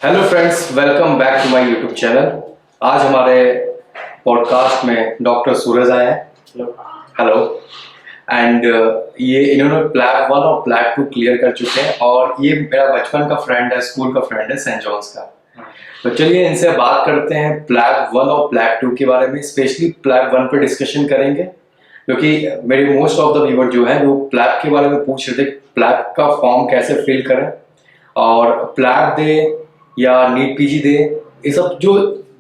Hello friends, welcome back to my YouTube channel. आज हमारे podcast में डॉक्टर सूरज आए हैं। हेलो। एंड ये इन्होंने प्लैब 1 और प्लैब 2 क्लियर कर चुके हैं और ये मेरा बचपन का फ्रेंड है, स्कूल का फ्रेंड है, सेंट जॉन्स का। तो चलिए इनसे बात करते हैं प्लैब 1 और प्लैब 2 के बारे में। स्पेशली प्लैब 1 पे डिस्कशन करेंगे क्योंकि मेरे मोस्ट ऑफ द व्यूअर जो है वो प्लैब के बारे में पूछ रहे थे, प्लैब का फॉर्म कैसे फिल करें और प्लैब दे या नीट पीजी दे। ये सब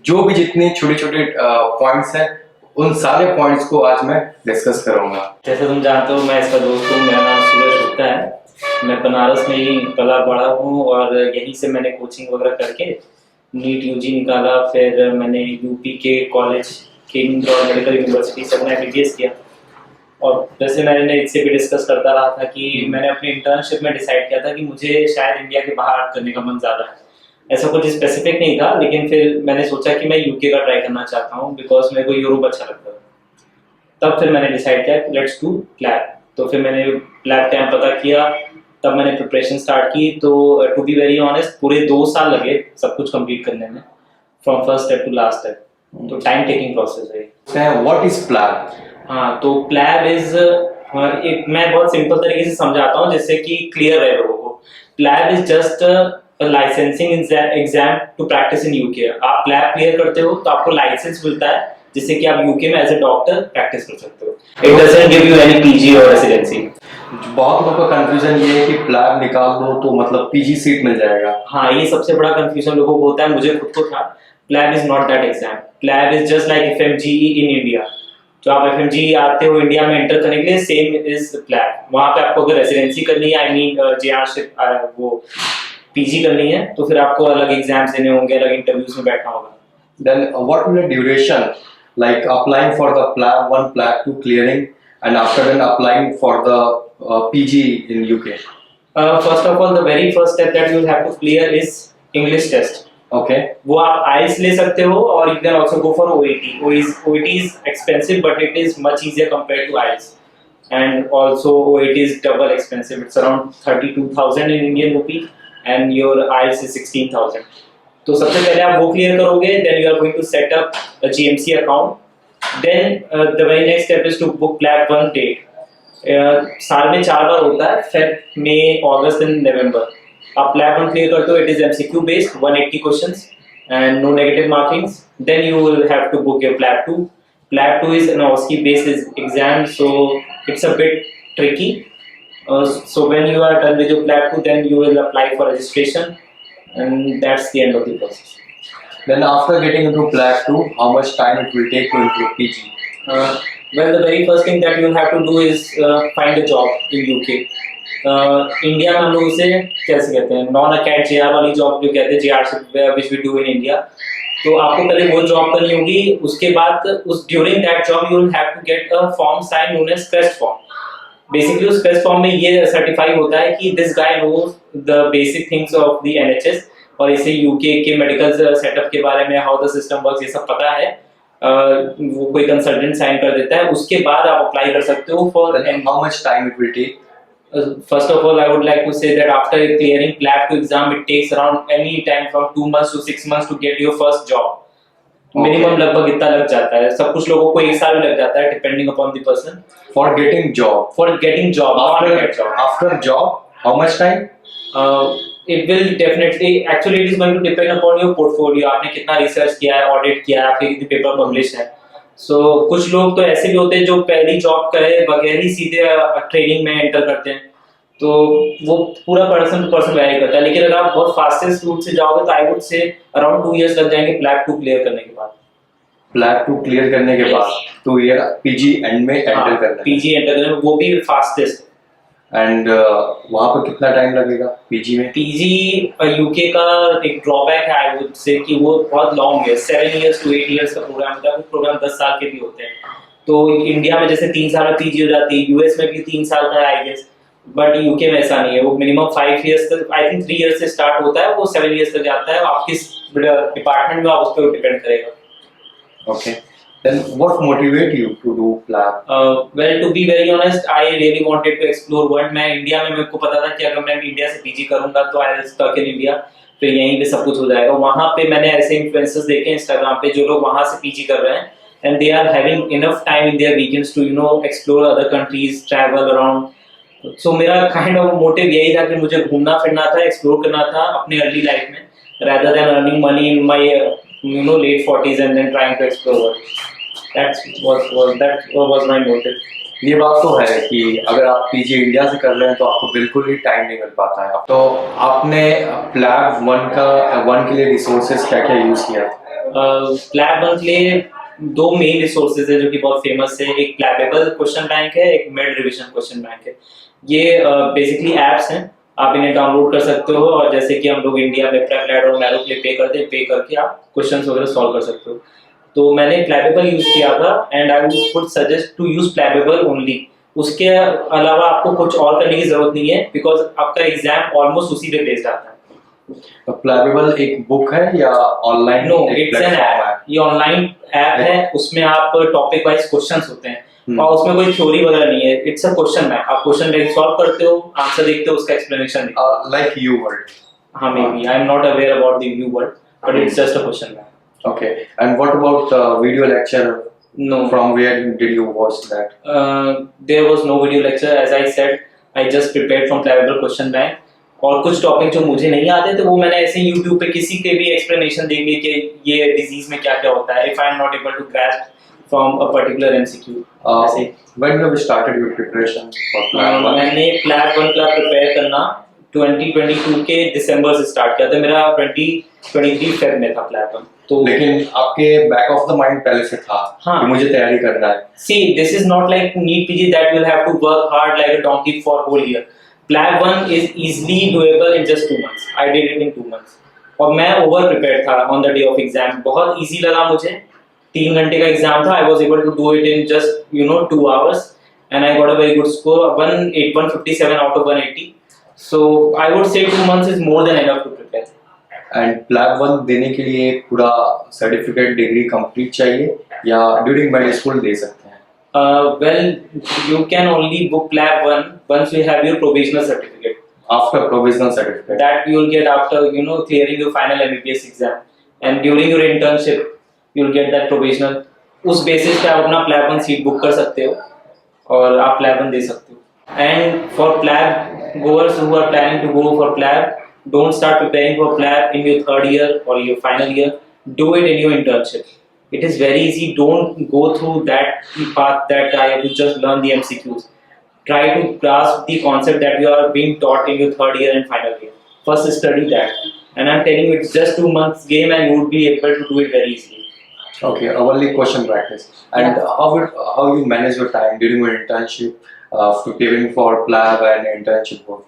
जो भी जितने छोटे छोटे पॉइंट्स हैं उन सारे पॉइंट्स को आज मैं डिस्कस करूंगा। जैसे तुम जानते हो, मैं इसका दोस्त हूँ। मेरा नाम सूरज गुप्ता है। मैं बनारस में ही पला बड़ा हूँ और यहीं से मैंने कोचिंग वगैरह करके नीट यूजी निकाला। फिर मैंने यूपी के कॉलेज किंग और मेडिकल यूनिवर्सिटी से मैंने एमबीबीएस किया। और जैसे मैंने इससे भी डिस्कस करता रहा था कि मैंने अपनी इंटर्नशिप में डिसाइड किया था कि मुझे शायद इंडिया के बाहर करने का मन ज़्यादा है। ऐसा कुछ स्पेसिफिक नहीं था, लेकिन फिर मैंने सोचा कि मैं यूके का ट्राई करना चाहता हूँ बिकॉज मेरे को यूरोप अच्छा लगता है। तब फिर मैंने डिसाइड किया लेट्स डू प्लैब। तो फिर मैंने प्लैब का पता किया, तब मैंने प्रिपरेशन स्टार्ट की। तो टू बी वेरी ऑनेस्ट पूरे 2 साल लगे सब कुछ कंप्लीट करने में, from first step to last step. तो टाइम टेकिंग प्रोसेस है। What is PLAB? हाँ, तो प्लैब इज मैं बहुत सिंपल तरीके से समझाता हूँ जिससे कि क्लियर रहे लोगों को। PLAB is just licensing exam to practise in UK. आप प्लैब क्लियर करते हो तो आपको लाइसेंस मिलता है जिससे कि आप यूके में एज ए डॉक्टर प्रैक्टिस कर सकते हो। It doesn't give you any PG और रेसिडेंसी। बहुत लोगों का कंफ्यूजन ये है कि प्लैब निकाल दो तो मतलब पीजी सीट मिल जाएगा। हाँ, ये सबसे बड़ा कंफ्यूजन लोगों को होता है, मुझे खुद को था। PLAB is not that exam. PLAB is just like FMGE in India. जो आप एफएमजीई आते हो इंडिया में एंटर करने के लिए, सेम इज प्लैब। वहाँ पे आपको अगर रेसिडेंसी करनी है, आई मीन जेआरशिप वो पीजी करनी है, तो फिर आपको अलग एग्जाम्स देने होंगे, अलग इंटरव्यूज में बैठना होगा। Then what will the duration like applying for the plab 1 plab 2 clearing and after then applying for the PG in UK? First of all, the very first step that you have to clear is English test. Okay. वो आप IELTS ले सकते हो और you can also go for OET. OET is expensive but it is much easier compared to IELTS. And also OET is double expensive. It's around 32,000 in Indian rupee and your IELTS is 16,000. तो सबसे पहले आप वो clear करोगे, then you are going to set up a GMC account. Then the very next step is to book PLAB 1 date. साल में 4 बार होता है, Feb, May, August and November. आप प्लैब 1 क्लियर करते हो, it is MCQ based 180 questions and no negative markings. Then you will have to book your PLAB 2. PLAB 2 is an OSCE based exam, so it's a bit tricky. So when you are done with your plab 2, then you will apply for registration and that's the end of the process. Then after getting into plab 2, how much time it will take to into PG? Well, the very first thing that you will have to do is find a job in UK. India में हम लोग उसे कैसे कहते हैं, non acad JR वाली job जो कहते हैं, JR which we do in India. तो आपको पहले वो जॉब करनी होगी, उसके बाद उस during that job you will have to get a form sign known as CREST form. Basically उस क्रेस्ट फॉर्म में ये सर्टिफाई होता है कि this guy knows the basic things of the NHS और इसे यूके के मेडिकल सेटअप के बारे में, हाउ द सिस्टम वर्क्स, ये सब पता है। वो कोई कंसल्टेंट साइन कर देता है, उसके बाद आप अप्लाई कर सकते हो for. Then how much time it will take? First of all, I would like to say that after clearing plab 2 exam, it takes around any time from 2 months to 6 months to get your first job. Minimum लगभग इतना लग जाता है। सब कुछ लोगों को 1 साल भी लग जाता है, depending upon the person. For getting job. For getting job, After job, how much time? It will definitely, actually it is going to depend upon your portfolio. आपने कितना रिसर्च किया है, ऑडिट किया है, आपके कितने पेपर पब्लिश है। So कुछ लोग तो ऐसे भी होते हैं जो पहली जॉब करे बगैर ही सीधे ट्रेनिंग में एंटर करते हैं। तो वो पूरा पर्सन टू पर्सन वैरी करता है, लेकिन अगर आप बहुत फास्टेस्ट रूट से जाओगे तो I would say around 2 years लग जाएंगे प्लैब 2 क्लियर करने के बाद। प्लैब 2 क्लियर करने के बाद 2 ईयर पीजी एंड में एंटर करना। पीजी एंटर करने में वो भी फास्टेस्ट। एंड वहाँ पर कितना टाइम लगेगा पीजी में? पीजी यूके का एक ड्रॉबैक है आई वुड से कि वो बहुत लॉन्ग है, 7 इयर्स टू 8 इयर्स का प्रोग्राम होता है। कुछ प्रोग्राम 10 साल के भी होते हैं। तो इंडिया में जैसे 3 साल में पीजी हो जाती है, यूएस में भी 3 साल का है आई गेस, बट यूके में ऐसा नहीं है। वो मिनिमम 5 इयर्स तक, आई थिंक 3 इयर्स से स्टार्ट होता है, वो 7 इयर्स तक जाता है। आप किस डिपार्टमेंट में आप उस पर डिपेंड करेगा। Okay. Then what motivate you to do plab? Well, to be very honest, I really wanted to explore world. मैं इंडिया में, मेरे को पता था कि अगर मैं इंडिया से पीजी करूंगा तो I will stuck in India. फिर यहीं पे सब कुछ हो जाएगा। वहाँ पे मैंने ऐसे इन्फ्लुएंसर्स देखे इंस्टाग्राम पे जो लोग वहाँ से पीजी कर रहे हैं, and they are having enough time in their weekends to explore other countries, travel around. So मेरा काइंड ऑफ मोटिव यही था कि मुझे घूमना फिरना था, एक्सप्लोर करना था अपने अर्ली लाइफ में, rather than earning money in my late 40s and then trying to explore. That was my motive. ये बात तो है कि अगर आप पीजी इंडिया से कर रहे हैं तो आपको बिल्कुल ही टाइम नहीं मिल पाता है। तो आपने प्लैब वन के लिए रिसोर्सेज क्या क्या यूज किया? प्लैब वन के लिए दो मेन रिसोर्सेज है जो कि बहुत फेमस है। एक प्लैबेबल क्वेश्चन बैंक है, एक मेड रिवीजन क्वेश्चन बैंक है। ये बेसिकली एप्स हैं, आप इन्हें डाउनलोड कर सकते हो, और जैसे कि हम लोग इंडिया में प्रेपलैड और मैरोप्ले पे करते हैं, पे करके आप क्वेश्चंस वगैरह सॉल्व कर सकते हो। तो मैंने प्लैबेबल यूज किया था, and I would suggest to use Plabable only. उसके अलावा आपको कुछ और करने की जरूरत नहीं है, बिकॉज आपका एग्जाम ऑलमोस्ट उसी पे बेस्ड आता है। प्लैबेबल एक बुक है या online? No, it's an app. ये ऑनलाइन ऐप है, उसमें आप टॉपिक वाइज क्वेश्चंस होते हैं, और उसमें कोई थ्योरी वगैरह नहीं है। इट्स अ क्वेश्चन बैंक, आप क्वेश्चन बैंक सॉल्व करते हो, आंसर देखते हो, उसका एक्सप्लेनेशन लाइक यू वर्ड। हाँ, maybe I am not aware about the UWorld, but it's just a question bank. Okay, and what about video lecture? No. From where did you watch that? There was no video lecture. As I said, I just prepared from Plabable Question Bank. और कुछ topic जो मुझे नहीं आते थे वो मैंने ऐसे YouTube पे किसी के भी एक्सप्लेनेशन देख ली कि ये डिजीज में क्या क्या होता है, if I am not able to grasp from a particular MCQ. When have you started your preparation for Plab 1? मैंने Plab 1 का प्रिपेयर करना 2022 के दिसंबर से स्टार्ट किया था। मेरा 2023 फेब में था Plab 1। तो लेकिन आपके बैक ऑफ द माइंड पहले से था कि मुझे तैयारी करना है। See, this is not like NEET PG that you'll have to work hard like a donkey for whole year. Plab 1 is easily doable in just 2 months. I did it in 2 months. और मैं over prepare था on the day of exam. बहुत easy लगा मुझे। 3 घंटे का exam था। I was able to do it in just 2 hours, and I got a very good score, 157 out of 180. So I would say 2 months is more than enough to prepare. And PLAB 1 देने के लिए पूरा certificate degree complete चाहिए या during medical school दे सकते हैं? Well, you can only book Plab 1 once you have your provisional certificate. After provisional certificate. That you will get after clearing your final MBBS exam, and during your internship you will get that provisional. उस basis पे आप अपना Plab 1 seat book कर सकते हो और आप Plab 1 दे सकते हो. And for Plab goers who are planning to go for Plab, don't start preparing for Plab in your 3rd year or your final year. Do it in your internship. It is very easy. Don't go through that path that I have to just learn the MCQs. Try to grasp the concept that you are being taught in your 3rd year and final year. First study that. And I'm telling you, it's just 2 months game and you would be able to do it very easily. Okay, only question practice. And how you manage your time during your internship, preparing for Plab and internship work?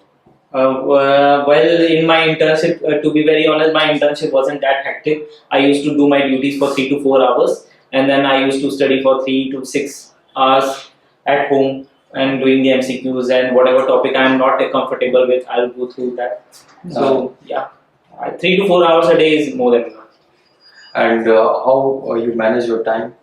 Well, in my internship, to be very honest, my internship wasn't that hectic. I used to do my duties for 3 to 4 hours, and then I used to study for 3 to 6 hours at home and doing the MCQs and whatever topic I am not comfortable with, I'll go through that. So yeah, 3 to 4 hours a day is more than enough. And how you manage your time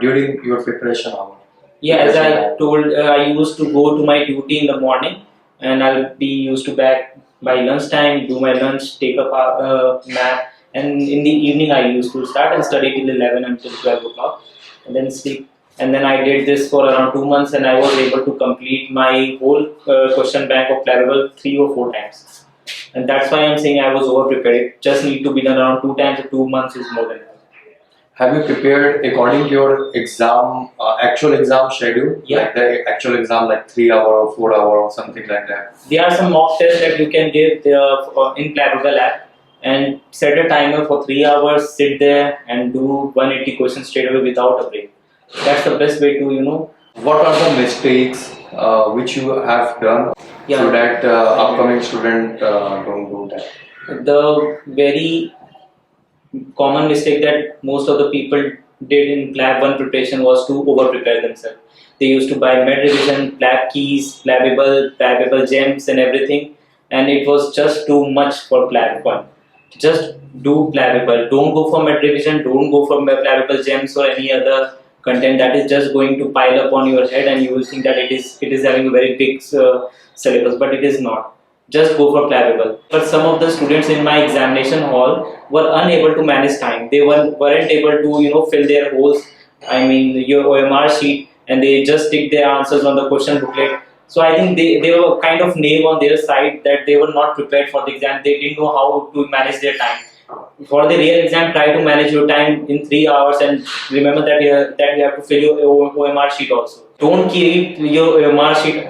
during your preparation hour? Yeah, as I told, I used to go to my duty in the morning, and I'll be used to back by lunchtime, do my lunch, take a nap, and in the evening I used to start and study till 11 until 12 o'clock, and then sleep. And then I did this for around 2 months, and I was able to complete my whole question bank of Plabable 3 or 4 times. And that's why I'm saying I was over prepared. It just need to be done around 2 times, so 2 months is more than enough. Have you prepared according to your exam, actual exam schedule? Yeah. Like the actual exam, like 3 hour or 4 hour or something like that? There are some mock tests that you can give in Plabable app, and set a timer for 3 hours, sit there and do 180 questions straight away without a break. That's the best way to, What are the mistakes which you have done so that upcoming student don't do that? The very common mistake that most of the people did in Plab 1 preparation was to over prepare themselves. They used to buy med revision, Plab keys, Plabable gems and everything, and it was just too much for Plab 1. Just do Plabable. Don't go for med revision, don't go for Plabable gems or any other content that is just going to pile up on your head, and you will think that it is having a very big syllabus, but it is not. just go for Plavable. But some of the students in my examination hall were unable to manage time. They weren't able to fill their holes. I mean your OMR sheet, and they just tick their answers on the question booklet. So I think they were kind of naive on their side that they were not prepared for the exam. They didn't know how to manage their time. For the real exam, try to manage your time in 3 hours, and remember that you have to fill your OMR sheet also. Don't keep your OMR sheet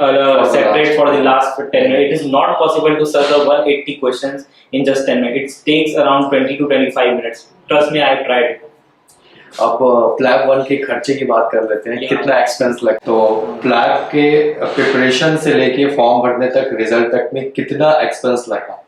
separate for the last 10 minutes. It is not possible to solve the 180 questions in just 10 minutes. It takes around 20 to 25 minutes. Trust me, I have tried it. अब PLAB 1 के खर्चे की बात कर लेते हैं। कितना expense लग, तो प्लैब के प्रिपरेशन से लेके फॉर्म भरने तक, रिजल्ट तक में कितना एक्सपेंस लगा?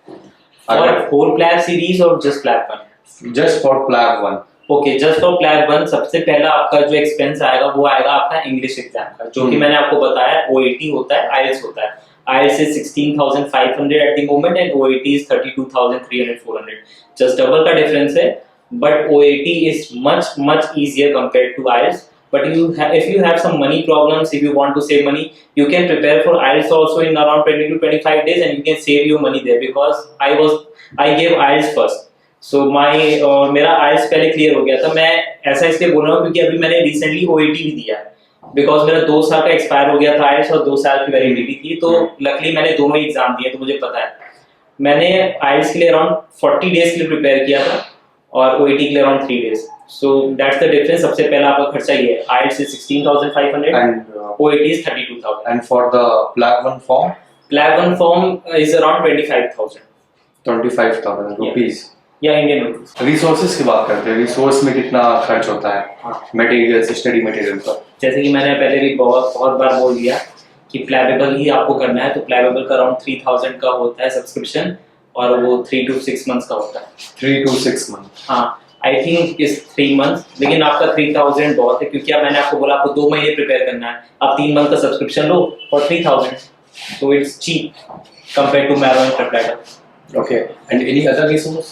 For whole Plavable series or just Plavable 1? Just for Plavable 1. Okay, just for Plavable 1 सबसे पहला आपका जो एक्सपेंस आएगा वो आएगा आपका इंग्लिश एग्जाम का, जो कि मैंने आपको बताया OET होता है, IELTS होता है। IELTS is 16,500 at the moment and OET is 32,300 400, just double का डिफरेंस है। But OET is much easier compared to IELTS. But if you have some money problems, if you want to save money, you can prepare for IELTS also in around 20 to 25 days, and you can save your money there. Because I gave IELTS first, so मेरा IELTS पहले clear हो गया था। मैं ऐसा इसलिए बोल रहा हूँ क्योंकि अभी मैंने रिसेंटली OET भी दिया है, बिकॉज मेरा 2 साल का एक्सपायर हो गया था IELTS और 2 साल की वैलिडिटी थी, तो लकली मैंने दोनों ही एग्जाम दिए, तो मुझे पता है। मैंने IELTS के लिए अराउंड 40 डेज के लिए प्रिपेयर किया था और OET के लिए around 3 days. So that's the difference. सबसे पहला आपका खर्चा ये है। IELTS is 16,500 and OET is 32,000. And for the Plavable 1 form? Plavable 1 form is around 25,000. 25,000 rupees. या इंडियन रुपीज। रिसोर्सेज की बात करते हैं, रिसोर्स में कितना खर्च होता है? मटेरियल, स्टडी मटेरियल का। जैसे कि मैंने पहले भी बहुत बार बोल दिया कि Plavable ही आपको करना है, तो Plavable का अराउंड 3,000 का होता है सब्सक्रिप्शन, और वो 3 to 6 months का होता है। 3 to 6 months। हाँ, आई थिंक इस 3 months, लेकिन आपका 3,000 बहुत है, क्योंकि अब मैंने आपको बोला आपको 2 महीने प्रिपेयर करना है। आप 3 month का सब्सक्रिप्शन लो और 3,000, so it's cheap compared to Marrow and Plavable. Okay, and any other resource?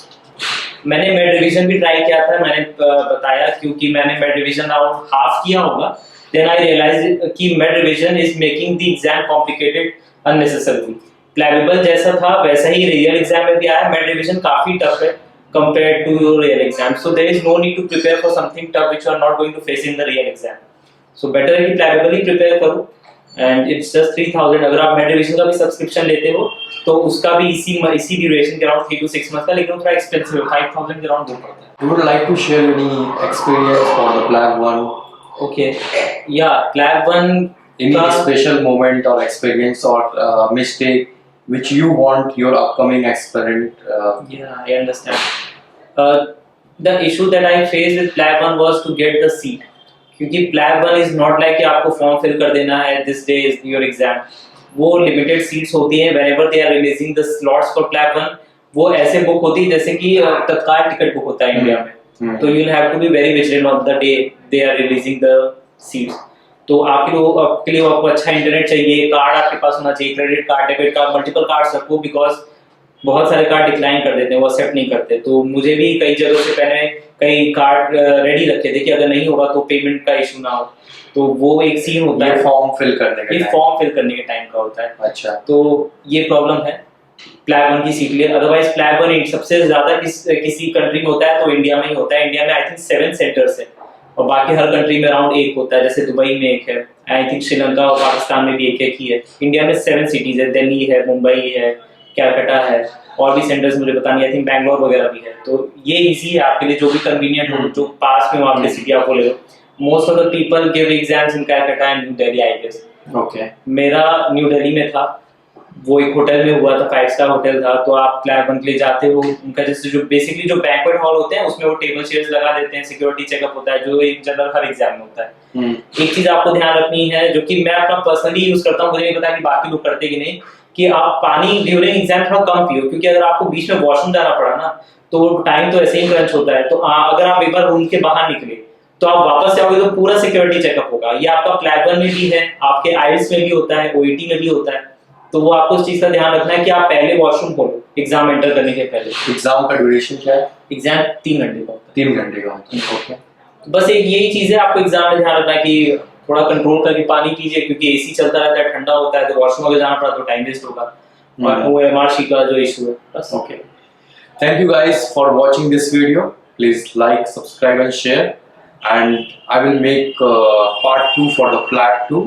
मैंने मेड रिवीजन भी ट्राई किया था, मैंने बताया, क्योंकि मैंने मेड रिवीजन अराउंड हाफ किया होगा, देन आई रियलाइज कि made revision is making the exam complicated unnecessarily. Plavable जैसा था वैसा ही रियल एग्जाम में भी आया। मेड रिवीजन काफी टफ है compared to your real exam, so there is no need to prepare for something tough which you are not going to face in the real exam. So better है कि Plavable ही prepare करो, and it's just 3,000। अगर आप made revision का भी subscription लेते हो तो उसका भी इसी ड्यूरेशन के अराउंड 3 to 6 months का, लेकिन थोड़ा एक्सपेंसिव है, 5,000 के अराउंड पड़ता है। You would like to share any experience for the Plavable 1? Okay, yeah, Plavable 1 any special moment or experience or mistake which you want your upcoming aspirant? Yeah, I understand. The issue that I faced with Plavable 1 was to get the seat, क्योंकि Plavable 1 is not like कि आपको form fill कर देना है, this day is your exam। वो limited seats होती हैं, whenever they are releasing the slots for Plavable 1, वो ऐसे बुक होती है जैसे कि तत्काल टिकट बुक होता है इंडिया में, तो you'll have to be very vigilant on the day they are releasing the seats। तो आपके लिए आपको अच्छा इंटरनेट चाहिए, कार्ड आपके पास होना चाहिए, credit card, debit card, multiple cards रखो, बिकॉज बहुत सारे कार्ड डिक्लाइन कर देते हैं, वो एक्सेप्ट नहीं करते। तो मुझे भी कई जगह से पहले कई कार्ड रेडी रखे थे कि अगर नहीं होगा तो पेमेंट का इशू ना हो, तो वो एक सीन होता है। फॉर्म फिल करने के टाइम का होता है। अच्छा, तो ये प्रॉब्लम है Plavable 1 की सीट लिए। अदरवाइज Plavable 1 सबसे ज्यादा किसी कंट्री में होता है तो इंडिया में ही होता है। इंडिया में आई थिंक 7 सेंटर्स है और बाकी हर कंट्री में अराउंड 1 होता है, जैसे दुबई में 1 है, आई थिंक श्रीलंका और पाकिस्तान में भी 1 ही है। इंडिया में 7 सिटीज है, दिल्ली है, मुंबई है, कैलकाटा है, और भी सेंटर्स मुझे पता नहीं, आई थिंक बैंगलोर वगैरह भी है। तो ये इजी है आपके लिए, जो भी कन्वीनियंट हो, जो पास में हो आपके सिटी, आपको ले लो। Most of the people give exams in Calcutta and New Delhi, I guess. Okay, मेरा न्यू दिल्ली में था, वो एक होटल में हुआ था, 5 स्टार होटल था। तो आप Plavable 1 के लिए जाते हो, उनका जैसे जो बेसिकली जो बैंक्वेट हॉल होते हैं उसमें वो टेबल चेयर्स लगा देते हैं, सिक्योरिटी चेकअप होता है, जो एक जनरल हर एग्जाम में होता है। एक चीज आपको ध्यान रखनी है, जो कि मैं अपना पर्सनली यूज करता हूँ, मुझे नहीं पता कि बाकी लोग करते कि नहीं, कि आप पानी ड्यूरिंग एग्जाम थोड़ा कम पियो, क्योंकि अगर आपको बीच में वॉशरूम जाना पड़ा ना, तो टाइम तो ऐसे ही क्रंच होता है। तो अगर आप एक बार रूम के बाहर निकले तो आप वापस जाओगे तो पूरा सिक्योरिटी चेकअप होगा। ये आपका Plavable में भी है, आपके IELTS में भी होता है, OET में भी होता है। तो वो आपको इस चीज का ध्यान रखना है कि आप पहले वॉशरूम खोलो एग्जाम एंटर करने के पहले। एग्जाम का ड्यूरेशन क्या है? एग्जाम 3 घंटे का होता है। 3 घंटे का होता है। ओके, बस एक यही चीज है, आपको एग्जाम में ध्यान रखना है कि थोड़ा कंट्रोल करके पानी पीजिए, क्योंकि AC चलता रहता है, ठंडा होता है, तो वॉशरूम अगर जाना पड़ा तो टाइम वेस्ट होगा। और OMR का जो इशू है बस। Okay. Thank you guys for watching this video. Please like, subscribe and share. And I will make part 2 for the Plat 2.